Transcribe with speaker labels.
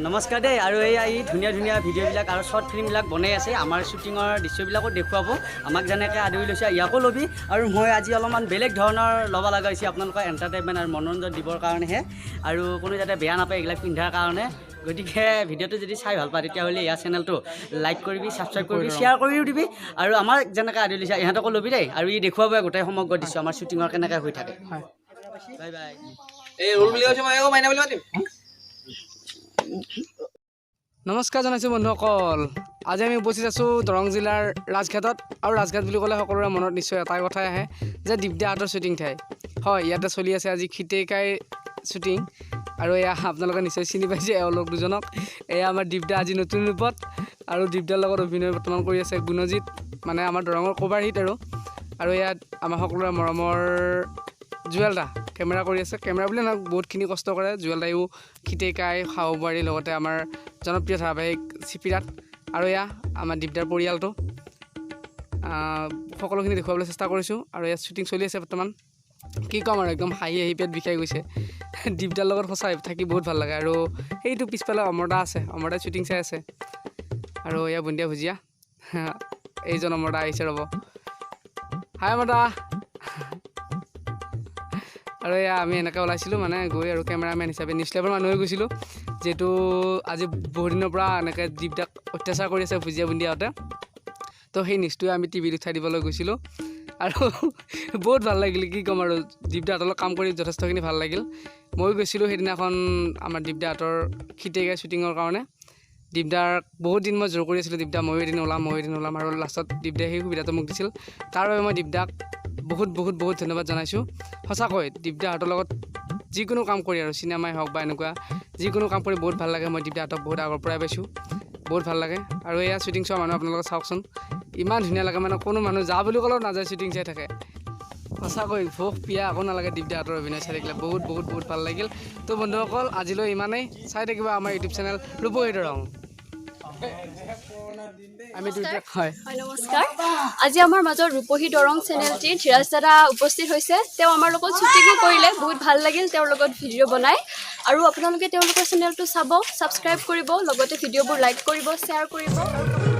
Speaker 1: নমস্কাৰ দেই আৰু এই ধুনীয়া ধুনীয়া ভিডিঅ'বিলাক আৰু শ্বৰ্ট ফিল্মবিলাক বনাই আছে আমাৰ শ্বুটিঙৰ দৃশ্যবিলাকো দেখুৱাব আমাক যেনেকৈ আদৰি লৈছে ইয়াকো ল'বি আৰু মই আজি অলপমান বেলেগ ধৰণৰ ল'ব লগা হৈছে আপোনালোকৰ এণ্টাৰটেইনমেণ্ট আৰু মনোৰঞ্জন দিবৰ কাৰণেহে আৰু কোনো যাতে বেয়া নাপায় এইবিলাক পিন্ধাৰ কাৰণে গতিকে ভিডিঅ'টো যদি চাই ভাল পায় তেতিয়াহ'লে ইয়াৰ চেনেলটো লাইক কৰিবি ছাবস্ক্ৰাইব কৰিবি শ্বেয়াৰ কৰিও দিবি আৰু আমাক যেনেকৈ আদৰি লৈছে ইহঁতকো ল'বি দেই আৰু ই দেখুৱাব গোটেই সমগ্ৰ দৃশ্য আমাৰ শ্বুটিঙৰ কেনেকৈ হৈ থাকে বাই বাই
Speaker 2: এই ৰোল বুলি কৈছো মই মাইনা বুলি মাতিম
Speaker 3: নমস্কাৰ জনাইছোঁ বন্ধুসকল আজি আমি উপস্থিত আছোঁ দৰং জিলাৰ ৰাজঘাটত আৰু ৰাজঘাট বুলি ক'লে সকলোৰে মনত নিশ্চয় এটাই কথাই আহে যে দীপদাহঁতৰ শ্বুটিং ঠাই হয় ইয়াতে চলি আছে আজি খিতেকাই শ্বুটিং আৰু এয়া আপোনালোকে নিশ্চয় চিনি পাইছে এওঁলোক দুজনক এয়া আমাৰ দীপদা আজি নতুন ৰূপত আৰু দীপদাৰ লগত অভিনয় বৰ্তমান কৰি আছে গুণজিত মানে আমাৰ দৰঙৰ কভাৰ হিট আৰু ইয়াত আমাৰ সকলোৰে মৰমৰ জুৱেলদা কেমেৰা কৰি আছে কেমেৰা বুলি নহয় বহুতখিনি কষ্ট কৰে জুৱেলদায়ো খিতেকাই খাব পাৰি লগতে আমাৰ জনপ্ৰিয় ধাৰাবাহিক চিপিৰাত আৰু এয়া আমাৰ দীপদাৰ পৰিয়ালটো সকলোখিনি দেখুৱাবলৈ চেষ্টা কৰিছোঁ আৰু ইয়াত শ্বুটিং চলি আছে বৰ্তমান কি ক'ম আৰু একদম হাঁহি হাঁহি পেট বিষাই গৈছে দীপদাৰ লগত সঁচাই থাকি বহুত ভাল লাগে আৰু সেইটো পিছফালে অমৰদা আছে অমৰদাই শ্বুটিং চাই আছে আৰু এয়া বুন্দিয়া ভুজিয়া এইজন অমৰদা আহিছে ৰ'ব হাই অমৰদা আৰু এয়া আমি এনেকৈ ওলাইছিলোঁ মানে গৈ আৰু কেমেৰামেন হিচাপে নিউজ লাইভৰ মানুহ হৈ গৈছিলোঁ যিহেতু আজি বহুত দিনৰ পৰা এনেকৈ দীপদাক অত্যাচাৰ কৰি আছে ভুজিয়া বুন্দিয়াহঁতে তো সেই নিউজটোৱে আমি টিভিত উঠাই দিবলৈ গৈছিলোঁ আৰু বহুত ভাল লাগিল কি ক'ম আৰু দীপদাহঁতৰ লগত কাম কৰি যথেষ্টখিনি ভাল লাগিল ময়ো গৈছিলোঁ সেইদিনাখন আমাৰ দীপদাহঁতৰ খিতেকাই শ্বুটিঙৰ কাৰণে দীপদাক বহুত দিন মই জোৰ কৰি আছিলোঁ দীপদা ময়ো এদিন ওলাম আৰু লাষ্টত দীপদাই সেই সুবিধাটো মোক দিছিল তাৰ বাবে মই দীপদাক বহুত বহুত বহুত ধন্যবাদ জনাইছোঁ সঁচাকৈ দীপদাহঁতৰ লগত যিকোনো কাম কৰি আৰু চিনেমাই হওক বা এনেকুৱা যিকোনো কাম কৰি বহুত ভাল লাগে মই দীপদাহঁতক বহুত আগৰ পৰাই পাইছোঁ বহুত ভাল লাগে আৰু এয়া শ্বুটিং চোৱা মানুহ আপোনালোকে চাওকচোন ইমান ধুনীয়া লাগে মানে কোনো মানুহ যা বুলি ক'লেও নাযায় শ্বুটিং চাই থাকে সঁচাকৈ ভোক পিয়া একো নালাগে দীপদাহঁতৰ অভিনয় চাই থাকিলে বহুত বহুত বহুত ভাল লাগিল তো বন্ধুসকল আজিলৈ ইমানেই চাই থাকিব আমাৰ ইউটিউব চেনেল ৰূপহী দৰং আমি হয়
Speaker 4: নমস্কাৰ আজি আমাৰ মাজত ৰূপহী দৰং চেনেলটি ধীৰাজ দাদা উপস্থিত হৈছে তেওঁ আমাৰ লগত শ্বুটিঙো কৰিলে বহুত ভাল লাগিল তেওঁৰ লগত ভিডিঅ' বনাই আৰু আপোনালোকে তেওঁলোকৰ চেনেলটো চাব ছাবস্ক্ৰাইব কৰিব লগতে ভিডিঅ'বোৰ লাইক কৰিব শ্বেয়াৰ কৰিব